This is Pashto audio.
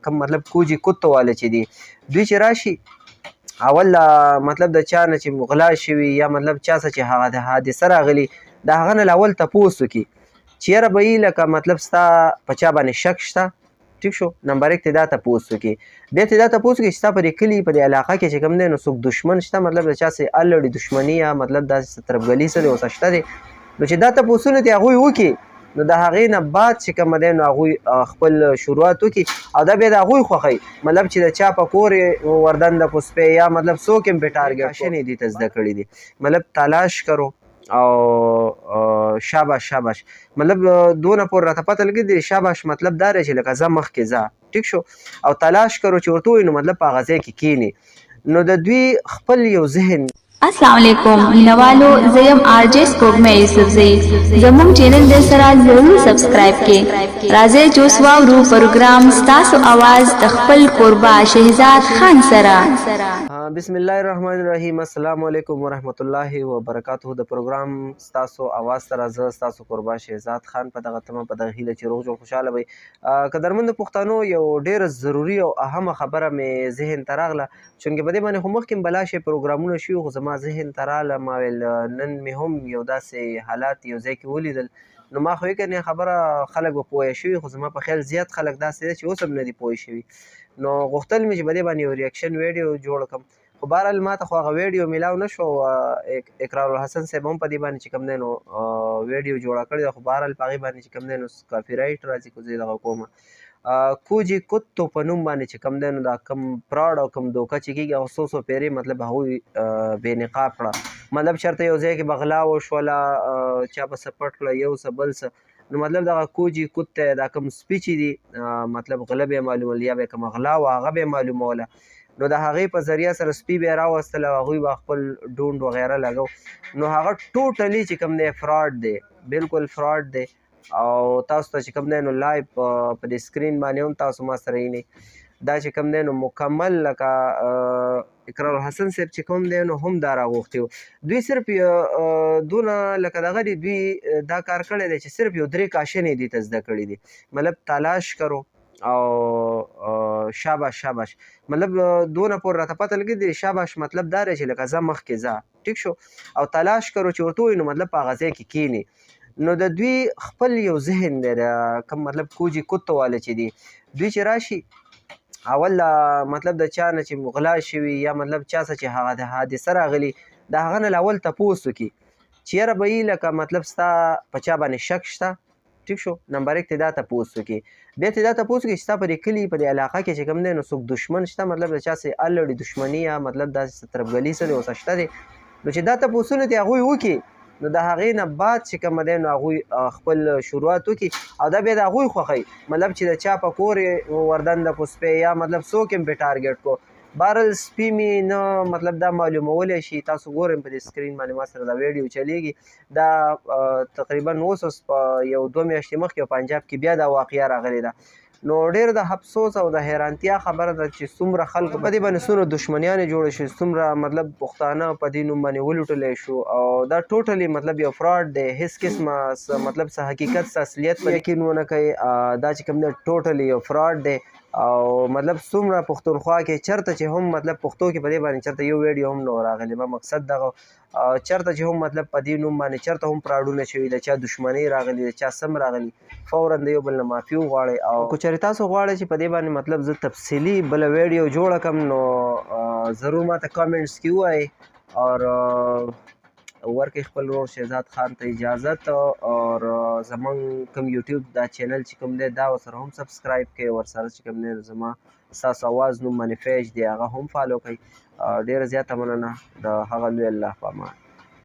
کم مطلب کوجي کتو والا چې دي دوی چې راشي اول مطلب د چا نه چې غلا شوي یا مطلب چا څه چې هغه د حادثه راغلي د هغه نه اول تپوس وکړي چې یاره به یې لکه مطلب ستا په چا باندې شک شته ټیک شو نمبر 1 ته دا تپوس وکړي بیا ته دا تپوس وکړي چې ستا په دې کلي په دې علاقه کې چې کوم دی نو څوک دشمن شته مطلب د چا سې الړي دشمني یا مطلب داسې طرفګلي څه دی ورسره شته دی نو چې دا تپوسونه دي هغوی وکړي نو د هغې نه بعد چې کومه دی نو هغوی خپل شروعات وکړي او دا بیا د هغوی خوښوي مطلب چې د چا په کور یې وردن د پوسپې یا مطلب څوک هم پې ټارګېټ شنې دي ته زده کړي دي مطلب تلاش کرو او شاباش شاباش مطلب دونه پورې راته پته لګېدې شاباش مطلب دا دی چې لکه ځه مخکې ځه ټیک شو او تلاش کرو چې ورته ووایي نو مطلب په هغه ځای کې کښېني نو د دوی خپل یو ذهن السلام علیکم مینوالو زیم آر جے سپوږمۍ یوسفزئی زموږ چینل دې سره ضرور سبسکرایب کړئ راځئ چې اوس واورو پروګرام ستاسو اواز د خپل کوربه شهزاد خان سره بسم الله الرحمن الرحیم السلام علیکم ورحمت الله وبرکاته د پروګرام ستاسو اواز سره زه ستاسو کوربه شهزاد خان په دغه تمه په دغه هیله چې روغ جوړ خوشحاله وئ قدرمنو پښتنو یو ډېره ضروري او اهمه خبره مې ذهن ته راغله چونکې په دې باندې خو مخکې بلا شی پروګرامونه شوي خو زما ذهن ته راغله ما ویل نن مې هم یو داسې حالات یو ځای کې ولیدل نو ما خو یې خبره خلک به پوه شوي خو زما په خیال زیات خلک داسې دی چې اوس هم نه دي پوه شوي نو غوښتل مې چې په دې باندې یو ریاکشن ویډیو جوړ کړم خو بهرحال ما ته خو هغه ویډیو میلاو نه شو اقرار الحسن صاحب هم په دې باندې چې کوم دی نو ویډیو جوړه کړې ده خو بهرحال په هغې باندې چې کوم دی نو کاپي رایټ راځي خو زه یې دغه کومه کوجي کتو په نوم باندې چې کوم دی نو دا کوم پراډ او کوم دوکه چې کېږي هغه څو پیرې مطلب هغوی بې نقاب کړه مطلب چېرته یو ځای کې به غلا وشوله چا به څه پټ کړه یو څه بل څه نو مطلب دغه کوجي کت ته دا کوم سپي چې دي مطلب غله به یې معلومول یا به یې کومه غلا وه هغه به یې معلوموله نو د هغې په ذریعه سره سپي به یې راوستل او هغوی به خپل ډونډ وغیره لګو نو هغه ټوټلي چې کوم دی فراډ دی بالکل فراډ دی او تاسو ته چې کوم دی نو لایو په دې سکرین باندې هم تاسو ما سره وینئ دا چې کوم دی نو مکمل لکه اقرار الحسن صاحب چې کوم دی نو هم دا راغوښتي وو دوی صرف دونه لکه دغه دي دوی دا کار کړی دی چې صرف یو 3 کاشنې دي ته زده کړي دي مطلب تلاش کرو او شاباش شاباش مطلب دونه پورې راته پته لګېدې شاباش مطلب دا دی چې لکه ځه مخکې ځه ټیک شو او تلاش کرو چې ورته ووایي نو مطلب په هغه ځای کې کښېني نو د دوی خپل یو ذهن دی کوم مطلب کوجي کتو والا چې دي دوی چې راشي اول مطلب د چا نه چې غلا شوي یا مطلب چا څه چې هغه د حادثه راغلي د هغه نه اول تپوس وکړي چې یاره به یې لکه مطلب ستا په چا باندې شک شته ټیک شو نمبر 1 ته دا تپوس وکړي بیا ته دا تپوس وکړي چې ستا په دې کلي په دې علاقه کې چې کوم دی نو څوک دشمن شته مطلب د چا سې الړي دشمني یا مطلب داسې طرفګلي څه دی ورسره شته دی نو چې دا تپوسونه دي هغوی وکړي نو د هغې نه بعد چې کومه دی نو هغوی خپل شروعات وکړي او دا بیا د هغوی خوښوي مطلب چې د چا په کور یې وردن د پوسپې یا مطلب څوک هم پې ټارګېټ کو بهرحال سپي مې نه مطلب دا معلومولی شي تاسو ګورئ په دې سکرین باندې ما سره دا ویډیو چلیږي دا تقریبا اوس په یو 2 میاشتې مخکې په پنجاب کې بیا دا واقعه راغلې ده نو ډېر د افسوس او د حیرانتیا خبره ده چې څومره خلکو په دې باندې څومره دښمنیانې جوړې شوې څومره مطلب پښتانه په دې نوم باندې ولوټلی شو او دا ټوټلي مطلب یو فراډ دی هېڅ قسمه مطلب څه حقیقت څه اصلیت په یقین ونه کوي دا چې کوم دی ټوټلي یو فراډ دی او مطلب څومره پښتونخوا کې چېرته چې هم مطلب پښتو کې په دې باندې چېرته یو ویډیو هم نه و راغلی ما مقصد دغه چېرته چې هم مطلب په دې نوم باندې چېرته هم فراډونه شوي د چا دښمنۍ راغلي د چا سم راغلي فورا د یو بل نه معافي وغواړئ او که چېرې تاسو غواړئ چې په دې باندې مطلب زه تفصیلي بله ویډیو جوړه کړم نو ضرور ما ته کامنټس کې ووایئ اور ورکړئ خپل ورور شهزاد خان ته اجازت اور زموږ کوم یوټیوب دا چینل چې کوم دی دا ورسره هم سبسکرایب کړئ ورسره چې کوم دی زما ستاسو اواز نوم باندې پیج دی هغه هم فالو کړئ ډېره زیاته مننه د هغه لوی الله په امان